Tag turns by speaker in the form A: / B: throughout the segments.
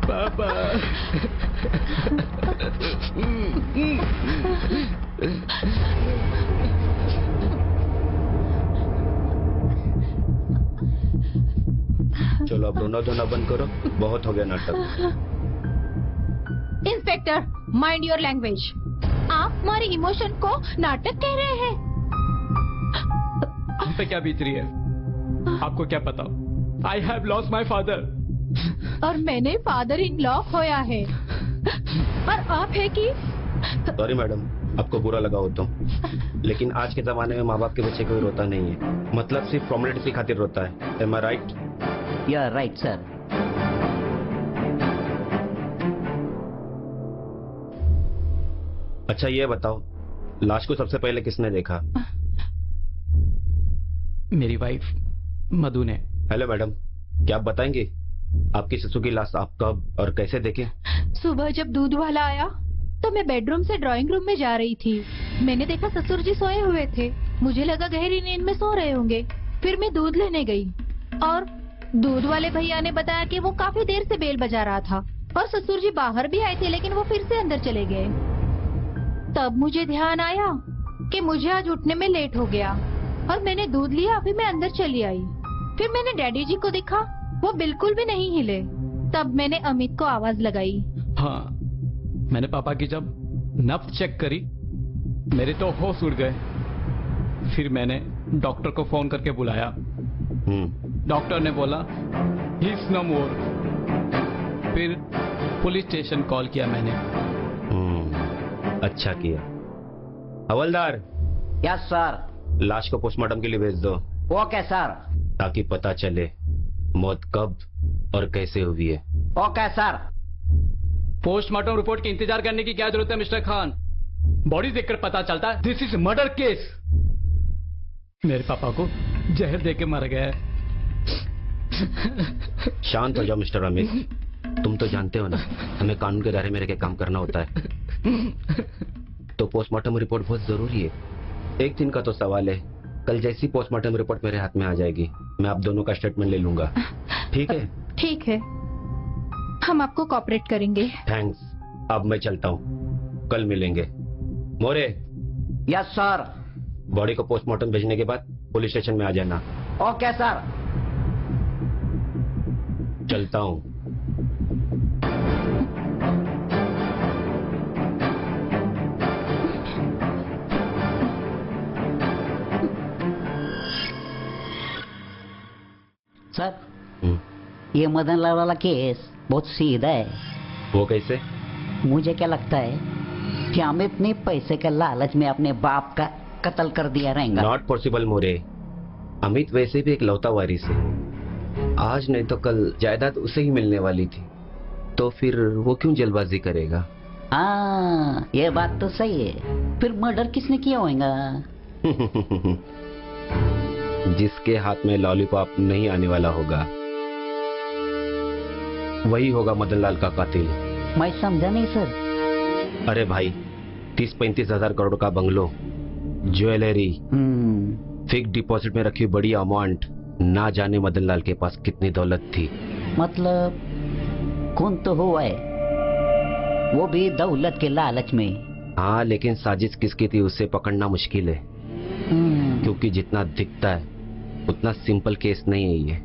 A: पापा।
B: चलो अब रोना धोना बंद करो, बहुत हो गया नाटक।
C: Inspector, mind your language. आप हमारे इमोशन को नाटक कह रहे हैं।
A: हम पे क्या बीत रही है आपको क्या पता? I have lost my father.
C: और मैंने फादर इन लॉ खोया है। और आप है कि
B: सॉरी मैडम, आपको बुरा लगा हो तो, लेकिन आज के जमाने में माँ बाप के बच्चे कोई रोता नहीं है, मतलब सिर्फ फॉर्मेलिटी खातिर रोता है। Am I right?
D: You are right sir.
B: अच्छा ये बताओ, लाश को सबसे पहले किसने देखा?
A: मेरी वाइफ मधु ने।
B: हेलो मैडम, क्या आप बताएंगे आपकी ससुर की लाश आप कब और कैसे देखे?
C: सुबह जब दूध वाला आया तो मैं बेडरूम से ड्राइंग रूम में जा रही थी। मैंने देखा ससुर जी सोए हुए थे। मुझे लगा गहरी नींद में सो रहे होंगे। फिर मैं दूध लेने गई और दूध वाले भैया ने बताया कि वो काफी देर से बेल बजा रहा था और ससुर जी बाहर भी आए थे, लेकिन वो फिर से अंदर चले गए। तब मुझे ध्यान आया कि मुझे आज उठने में लेट हो गया और मैंने दूध लिया, अभी मैं अंदर चली आई। फिर मैंने डैडी जी को देखा, वो बिल्कुल भी नहीं हिले। तब मैंने अमित को आवाज लगाई।
A: हाँ, मैंने पापा की जब नब्ज चेक करी मेरे तो होश उड़ गए। फिर मैंने डॉक्टर को फोन करके बुलाया। डॉक्टर ने बोला ही इज नो मोर। फिर पुलिस स्टेशन कॉल किया मैंने।
B: अच्छा किया। हवलदार।
D: Yes sir.
B: लाश को पोस्टमार्टम के लिए भेज दो।
D: Okay sir.
B: ताकि पता चले मौत कब और कैसे हुई है।
D: Okay sir.
A: पोस्टमार्टम रिपोर्ट की इंतजार करने की क्या जरूरत है मिस्टर खान? बॉडी देखकर पता चलता है दिस इज मर्डर केस। मेरे पापा को जहर देके मारा गया है।
B: शांत हो जाओ मिस्टर अमित, तुम तो जानते हो ना हमें कानून के दायरे में रहकर काम करना होता है। तो पोस्टमार्टम रिपोर्ट बहुत जरूरी है। एक दिन का तो सवाल है, कल जैसी पोस्टमार्टम रिपोर्ट मेरे हाथ में आ जाएगी मैं आप दोनों का स्टेटमेंट ले लूंगा। ठीक है?
C: ठीक है, हम आपको कोऑपरेट करेंगे।
B: थैंक्स। अब मैं चलता हूँ, कल मिलेंगे। मोरे।
D: Yes sir.
B: बॉडी को पोस्टमार्टम भेजने के बाद पुलिस स्टेशन में आ जाना।
D: Okay sir.
B: चलता हूँ।
D: सर, ये मदन लाल वाला केस बहुत सीधा है।
B: वो कैसे?
D: मुझे क्या लगता है कि अमित ने पैसे के लालच में अपने बाप का कत्ल कर दिया रहेगा।
B: नॉट पॉसिबल मोरे। अमित वैसे भी एक लौता वारिस है। आज नहीं तो कल जायदाद उसे ही मिलने वाली थी, तो फिर वो क्यों जल्दबाजी करेगा?
D: हाँ, ये बात तो सही है। फिर मर्डर किसने किया होगा?
B: जिसके हाथ में लॉलीपॉप नहीं आने वाला होगा वही होगा मदनलाल का कातिल।
D: मैं समझा नहीं सर।
B: अरे भाई, 30-35 हजार करोड़ का बंगलो, ज्वेलरी, फिक्स डिपॉजिट में रखी बड़ी अमाउंट, ना जाने मदनलाल के पास कितनी दौलत थी।
D: मतलब कौन तो हुआ है, वो भी दौलत के लालच में।
B: हाँ, लेकिन साजिश किसकी थी उसे पकड़ना मुश्किल है, क्योंकि जितना दिखता है उतना सिंपल केस नहीं है ये।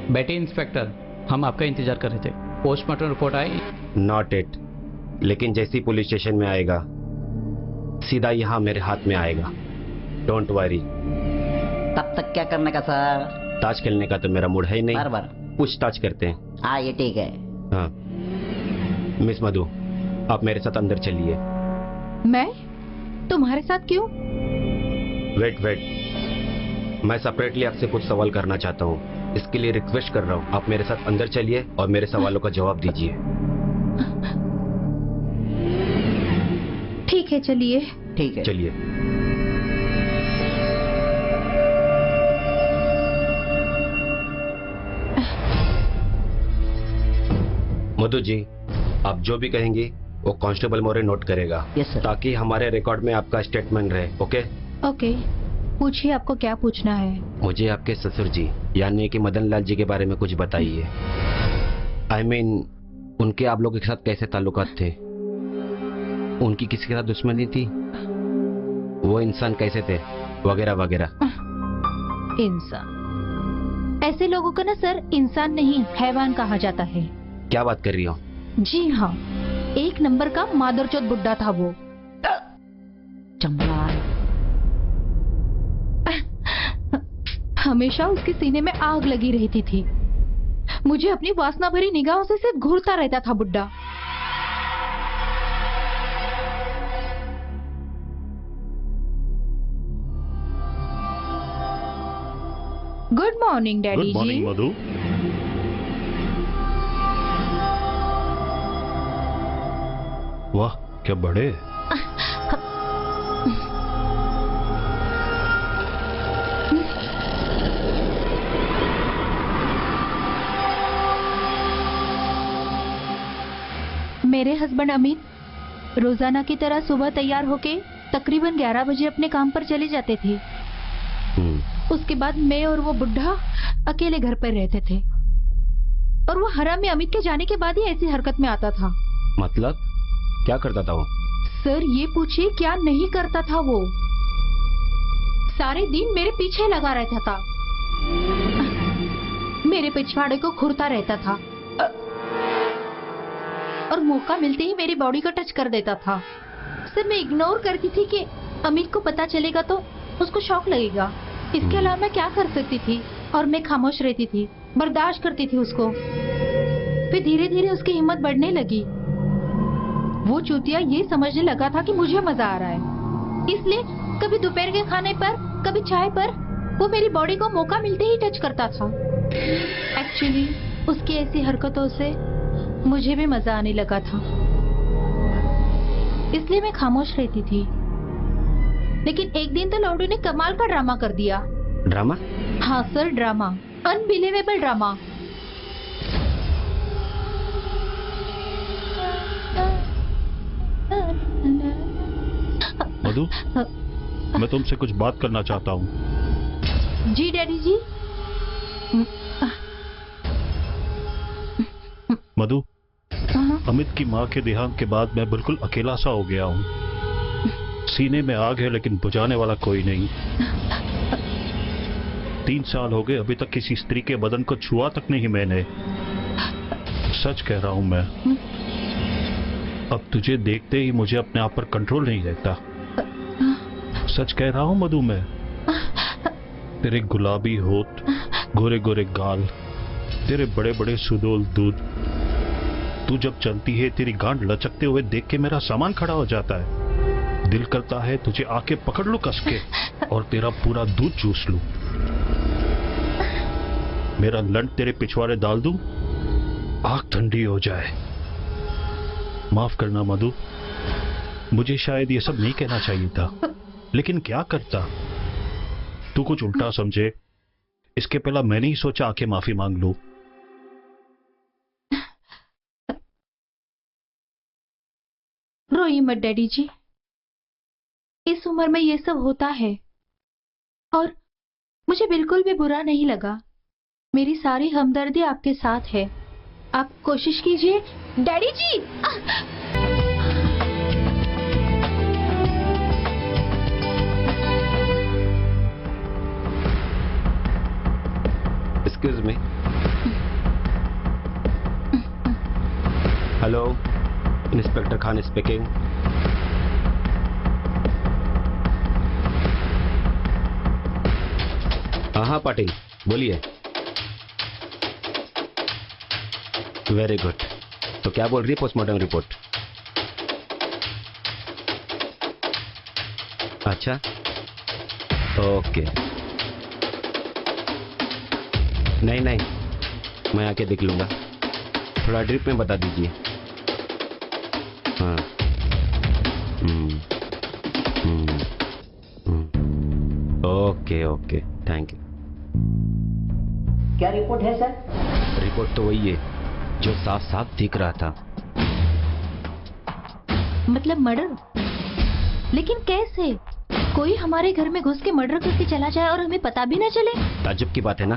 A: बेटे इंस्पेक्टर, हम आपका इंतजार कर रहे थे। Postmortem report I?
B: Not it, लेकिन जैसी पुलिस स्टेशन में आएगा सीधा यहाँ मेरे हाथ में आएगा। Don't worry.
D: तब तक क्या करने का सर?
B: ताश खेलने का तो मेरा मूड है ही नहीं।
D: बराबर।
B: पूछताछ करते हैं।
D: हाँ, ये ठीक है।
B: हाँ मिस मधु, आप मेरे साथ अंदर चलिए।
C: मैं तुम्हारे साथ क्यों?
B: वेट, मैं सेपरेटली आपसे कुछ सवाल करना चाहता हूँ, इसके लिए रिक्वेस्ट कर रहा हूँ। आप मेरे साथ अंदर चलिए और मेरे सवालों का जवाब दीजिए।
C: ठीक है, चलिए।
D: ठीक है,
B: चलिए। मधु जी, आप जो भी कहेंगे वो कांस्टेबल मोरे नोट करेगा।
D: Yes sir.
B: ताकि हमारे रिकॉर्ड में आपका स्टेटमेंट रहे। ओके?
C: ओके। पूछिए, आपको क्या पूछना है?
B: मुझे आपके ससुर जी यानी कि मदन लाल जी के बारे में कुछ बताइए। I mean, उनके आप लोगों के साथ कैसे ताल्लुकात थे? उनकी किसी के साथ दुश्मनी थी? वो इंसान कैसे थे, वगैरह वगैरह।
C: इंसान? ऐसे लोगों को ना सर इंसान नहीं हैवान कहा जाता है।
B: क्या बात कर रही हो?
C: जी हाँ, एक नंबर का मादरचोद बुड्ढा था वो।
D: चंबा,
C: हमेशा उसके सीने में आग लगी रहती थी। मुझे अपनी वासना भरी निगाहों से सिर्फ घूरता रहता था बुड्ढा। गुड मॉर्निंग डैडी जी।
E: गुड मॉर्निंग मधु। वाह क्या बड़े।
C: मेरे हस्बैंड अमित रोजाना की तरह सुबह तैयार होके तकरीबन 11 बजे अपने काम पर चले जाते थे। उसके बाद मैं और वो बुढ़ा अकेले घर पर रहते थे और वो हरामी अमित के जाने के बाद ही ऐसी हरकत में आता था।
B: मतलब क्या करता था वो?
C: सर ये पूछिए क्या नहीं करता था वो। सारे दिन मेरे पीछे लगा रहता था, मेरे पिछवाड़े को घूरता रहता था और मौका मिलते ही मेरी बॉडी को टच कर देता था। सर मैं इग्नोर करती थी कि अमित को पता चलेगा तो उसको शॉक लगेगा। इसके अलावा मैं क्या कर सकती थी? और मैं खामोश रहती थी, बर्दाश्त करती थी उसको। फिर धीरे धीरे उसकी हिम्मत बढ़ने लगी। वो चूतिया ये समझने लगा था कि मुझे मजा आ रहा है, इसलिए कभी दोपहर के खाने पर, कभी चाय पर वो मेरी बॉडी को मौका मिलते ही टच करता था। एक्चुअली उसकी ऐसी हरकतों से मुझे भी मजा आने लगा था, इसलिए मैं खामोश रहती थी। लेकिन एक दिन तो लौडू ने कमाल का ड्रामा कर दिया।
B: ड्रामा?
C: हाँ सर, ड्रामा, अनबिलीवेबल ड्रामा।
E: मधु, मैं तुमसे कुछ बात करना चाहता हूँ।
C: जी डैडी जी।
E: मधु, अमित की माँ के देहांत के बाद मैं बिल्कुल अकेला सा हो गया हूँ। सीने में आग है लेकिन बुझाने वाला कोई नहीं। 3 साल हो गए, अभी तक किसी स्त्री के बदन को छुआ तक नहीं मैंने। सच कह रहा हूं मैं। अब तुझे देखते ही मुझे अपने आप पर कंट्रोल नहीं रहता। सच कह रहा हूं मधु मैं। तेरे गुलाबी होठ, गोरे गोरे गाल, तेरे बड़े बड़े सुडौल दूध, तू जब चलती है तेरी गांड लचकते हुए देख के मेरा सामान खड़ा हो जाता है। दिल करता है तुझे आके पकड़ लूं कस के और तेरा पूरा दूध चूस लूं। मेरा लंड तेरे पिछवाड़े डाल दूं, आग ठंडी हो जाए। माफ करना मधु, मुझे शायद ये सब नहीं कहना चाहिए था, लेकिन क्या करता। तू कुछ उल्टा समझे, इसके पहला मैंने ही सोचा आके माफी मांग लूं।
C: रोइए मत डैडी जी, इस उम्र में ये सब होता है और मुझे बिल्कुल भी बुरा नहीं लगा। मेरी सारी हमदर्दी आपके साथ है। आप कोशिश कीजिए daddy ji.
B: Excuse me. Hello, inspector Khan speaking. हाँ पाटिल बोलिए। Very good. तो क्या बोल रही है पोस्टमार्टम रिपोर्ट? अच्छा ओके। नहीं नहीं, मैं आके देख लूंगा। थोड़ा ड्रिप में बता दीजिए। हाँ। Okay okay, thank you.
D: क्या रिपोर्ट है सर?
B: रिपोर्ट तो वही है जो साफ साफ दिख रहा था।
C: मतलब मर्डर? लेकिन कैसे? कोई हमारे घर में घुस के मर्डर करके चला जाए और हमें पता भी न चले।
B: ताज्जुब की बात है ना,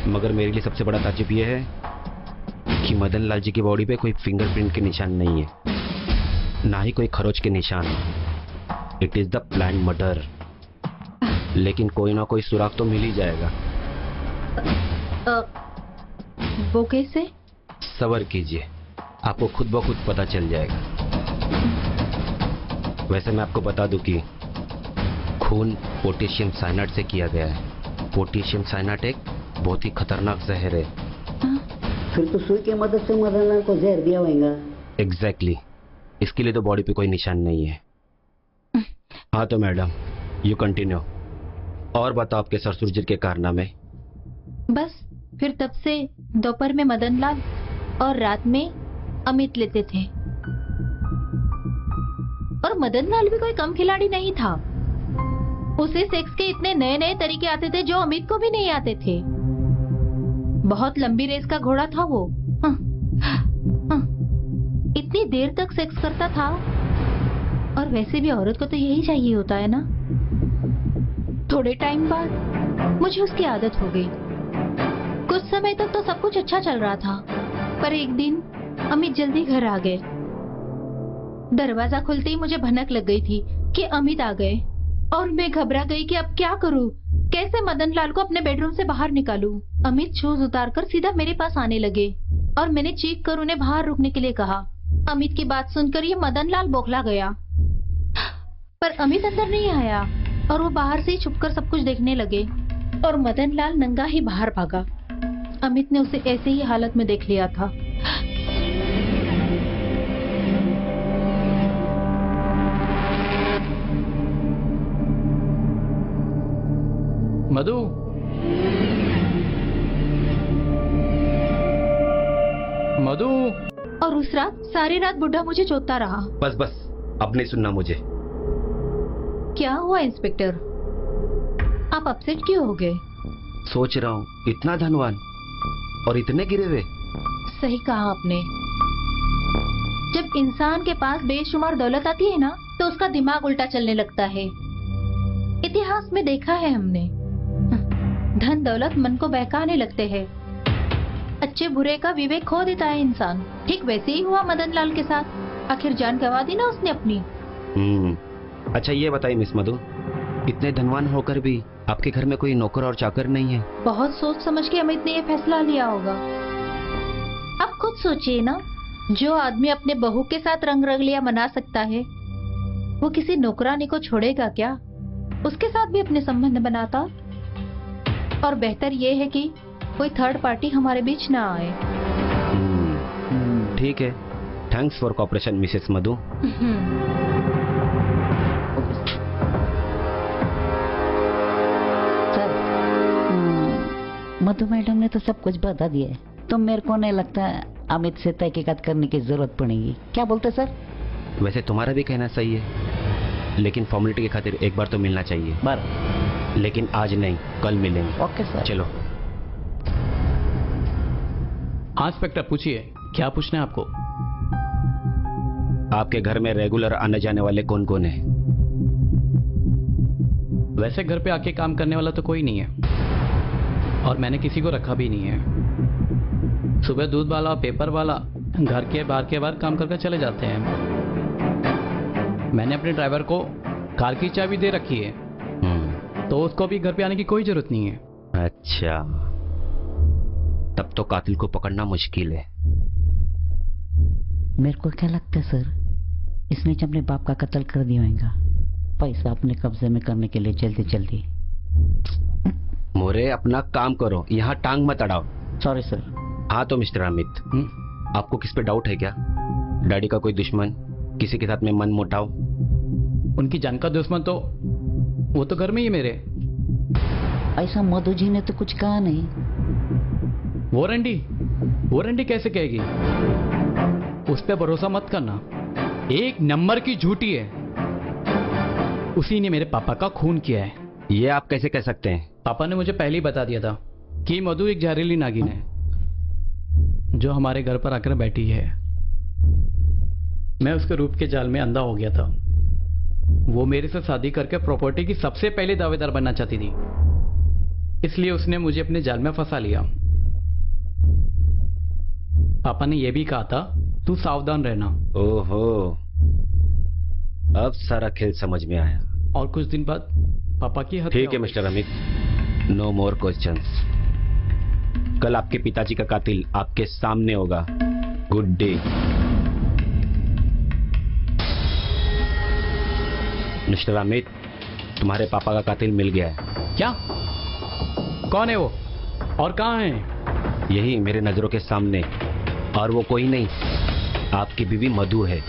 B: मगर मेरे लिए सबसे बड़ा ताज्जुब यह है कि मदन लाल जी की बॉडी पे कोई फिंगरप्रिंट के निशान नहीं है, ना ही कोई खरोच के निशान। It is the plan murder. लेकिन कोई ना कोई सुराग तो मिल ही जाएगा।
C: वो कैसे?
B: सब्र कीजिए, आपको खुद ब खुद पता चल जाएगा। वैसे मैं आपको बता दूं कि खून पोटेशियम साइनाइड से किया गया है। पोटेशियम साइनाइड एक बहुत ही खतरनाक जहर है।
D: फिर तो सुई की मदद से मदन लाल को जहर दिया होगा।
B: एग्जैक्टली। इसके लिए तो बॉडी पे कोई निशान नहीं है। हाँ तो मैडम, यू कंटिन्यू। और बताओ आपके ससुर जी के कारनामे।
C: बस फिर तब से दोपहर में मदन लाल और रात में अमित लेते थे। और मदन लाल भी कोई कम खिलाड़ी नहीं था। उसे सेक्स के इतने नए नए तरीके आते थे जो अमित को भी नहीं आते थे। बहुत लंबी रेस का घोड़ा था वो। इतनी देर तक सेक्स करता था। और वैसे भी औरत को तो यही चाहिए होता है ना। थोड़े टाइम बाद मुझे उसकी आदत हो गई। कुछ समय तक तो सब कुछ अच्छा चल रहा था, पर एक दिन अमित जल्दी घर आ गए। दरवाजा खुलते ही मुझे भनक लग गई थी कि अमित आ गए, और मैं घबरा गई कि अब क्या करूं, कैसे मदन लाल को अपने बेडरूम से बाहर निकालूं। अमित शूज उतारकर सीधा मेरे पास आने लगे और मैंने चीख कर उन्हें बाहर रुकने के लिए कहा। अमित की बात सुनकर ये मदन लाल बौखला गया, पर अमित अंदर नहीं आया और वो बाहर से ही छुपकर सब कुछ देखने लगे और मदन लाल नंगा ही बाहर भागा। अमित ने उसे ऐसे ही हालत में देख लिया था।
A: मधु, मधु।
C: और उस रात सारी रात बुढ़ा मुझे चोटता रहा।
B: बस बस, अब नहीं सुनना मुझे।
C: क्या हुआ इंस्पेक्टर, आप अपसेट क्यों हो गए?
B: सोच रहा हूँ, इतना धनवान और इतने गिरे हुए।
C: सही कहा आपने। जब इंसान के पास बेशुमार दौलत आती है ना, तो उसका दिमाग उल्टा चलने लगता है। इतिहास में देखा है हमने, धन दौलत मन को बहकाने लगते हैं। अच्छे बुरे का विवेक खो देता है इंसान। ठीक वैसे ही हुआ मदन लाल के साथ। आखिर जान गंवा दी ना उसने अपनी।
B: अच्छा ये बताइए मिस मधु, इतने धनवान होकर भी आपके घर में कोई नौकर और चाकर नहीं है?
C: बहुत सोच समझ के अमित ने ये फैसला लिया होगा। आप खुद सोचिए ना, जो आदमी अपने बहू के साथ रंग रंगलिया मना सकता है, वो किसी नौकरानी को छोड़ेगा क्या? उसके साथ भी अपने संबंध बनाता। और बेहतर ये है कि कोई थर्ड पार्टी हमारे बीच ना आए।
B: ठीक है, thanks for cooperation Mrs Madhu.
D: Sir, Madhu madam ने तो सब कुछ बता दिया है, तो मेरे को नहीं लगता अमित से तहकीकात करने की जरूरत पड़ेगी। क्या बोलते सर?
B: वैसे तुम्हारा भी कहना सही है, लेकिन फॉर्मेलिटी की खातिर एक बार तो मिलना चाहिए। लेकिन आज नहीं, कल मिलेंगे।
D: Okay sir.
B: चलो।
A: हाँ इंस्पेक्टर, पूछिए, क्या पूछना है आपको?
B: आपके घर में रेगुलर आने जाने वाले कौन कौन है?
A: वैसे घर पे आके काम करने वाला तो कोई नहीं है, और मैंने किसी को रखा भी नहीं है। सुबह दूध वाला, पेपर वाला घर के बाहर काम करके चले जाते हैं। मैंने अपने ड्राइवर को कार की चाबी दे रखी है, तो उसको भी घर पे आने की कोई जरूरत नहीं है।
B: अच्छा, तब तो कातिल को पकड़ना मुश्किल है।
D: मेरे को क्या लगता है सर, इसने अपने बाप का कत्ल कर दिया होगा, पैसा अपने कब्जे में करने के लिए जल्दी जल्दी।
B: मोरे, अपना काम करो, यहाँ टांग मत अड़ाओ।
D: Sorry sir.
B: हाँ तो मिस्टर अमित, आपको किस पे डाउट है क्या? डैडी का कोई दुश्मन, किसी के साथ में मन मुटाव?
A: उनकी जान का दुश्मन तो वो तो घर में ही मेरे।
D: ऐसा मधु जी ने तो कुछ कहा नहीं।
A: वो रंडी कैसे कहेगी? उस पे भरोसा मत करना, एक नंबर की झूठी है। उसी ने मेरे पापा का खून किया है।
B: ये आप कैसे कह सकते हैं?
A: पापा ने मुझे पहले ही बता दिया था कि मधु एक जहरीली नागिन है जो हमारे घर पर आकर बैठी है। मैं उसके रूप के जाल में अंधा हो गया था। वो मेरे से शादी करके प्रॉपर्टी की सबसे पहले दावेदार बनना चाहती थी, इसलिए उसने मुझे अपने जाल में फंसा लिया। पापा ने यह भी कहा था तू सावधान रहना।
B: ओहो, अब सारा खेल समझ में आया।
A: और कुछ दिन बाद पापा की हत्या
B: ठीक है
A: हो गई।
B: Mister Amit, no more questions. कल आपके पिताजी का कातिल आपके सामने होगा। Good day. मिस्टर अमित, तुम्हारे पापा का कातिल मिल गया है।
A: क्या? कौन है वो और कहाँ है?
B: यही मेरे नजरों के सामने, और वो कोई नहीं, आपकी बीवी मधु है।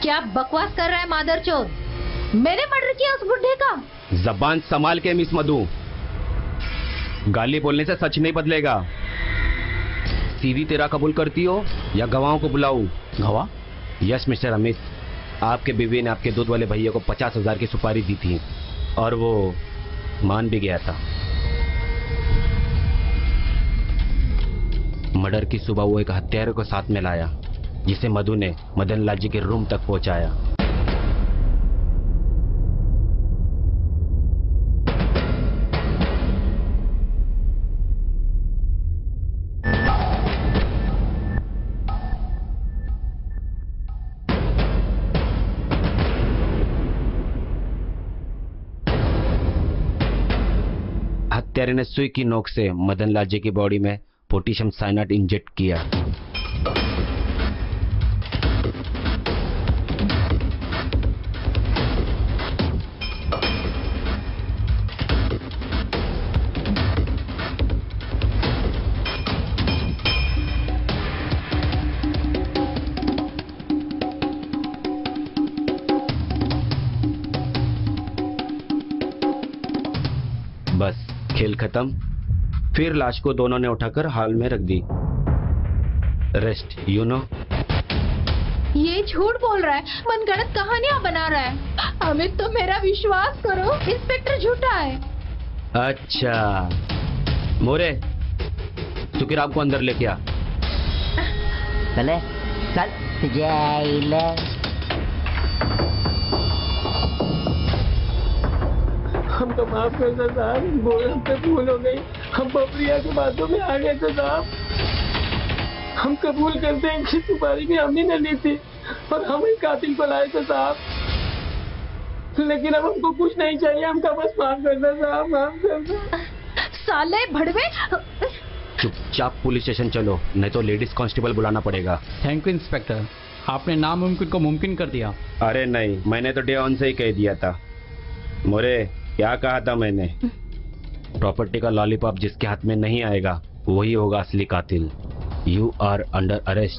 C: क्या बकवास कर रहा है मादरचोद? मैंने मर्डर किया उस बुढ़े का?
B: जबान संभाल के मिस मधु, गाली बोलने से सच नहीं बदलेगा। सीधी तेरा कबूल करती हो या गवाहों को बुलाऊं?
A: गवाह?
B: यस मिस्टर अमित, आपके बीवी ने आपके दूध वाले भैया को 50,000 की सुपारी दी थी और वो मान भी गया था। मर्डर की सुबह वो एक हत्यारे को साथ में लाया, जिसे मधु ने मदन लाल जी के रूम तक पहुंचाया। हत्यारे ने सुई की नोक से मदन लाल जी की बॉडी में पोटेशियम साइनाइड इंजेक्ट किया। बस खेल खत्म। फिर लाश को दोनों ने उठाकर हॉल में रख दी। Rest you know.
C: ये झूठ बोल रहा है, मनगढ़ंत कहानियां बना रहा है। अमित, तो मेरा विश्वास करो, इंस्पेक्टर झूठा है।
B: अच्छा मोरे, तुकिराम को अंदर लेके आ।
D: चले चल जाइले।
F: हमको माफ कर दो साहब, बोल हमसे भूल हो गई। हम बबरिया के बातों में आ गए थे साहब। हम कबूल करते हैं कि सुपारी भी हमने न ली थी और हम ही कातिल को लाए थे साहब, लेकिन अब हमको कुछ नहीं चाहिए। हमका बस माफ कर दो साहब, माफ कर दो।
C: साले भड़वे।
B: चुपचाप पुलिस स्टेशन चलो, नहीं तो लेडीज कांस्टेबल बुलाना पड़ेगा।
A: थैंक यू इंस्पेक्टर, आपने नामुमकिन को मुमकिन कर दिया।
B: अरे नहीं, मैंने तो डे ऑन से ही कह दिया था। मोरे, क्या कहा था मैंने? प्रॉपर्टी का लॉलीपॉप जिसके हाथ में नहीं आएगा वही होगा असली कातिल। You are under arrest.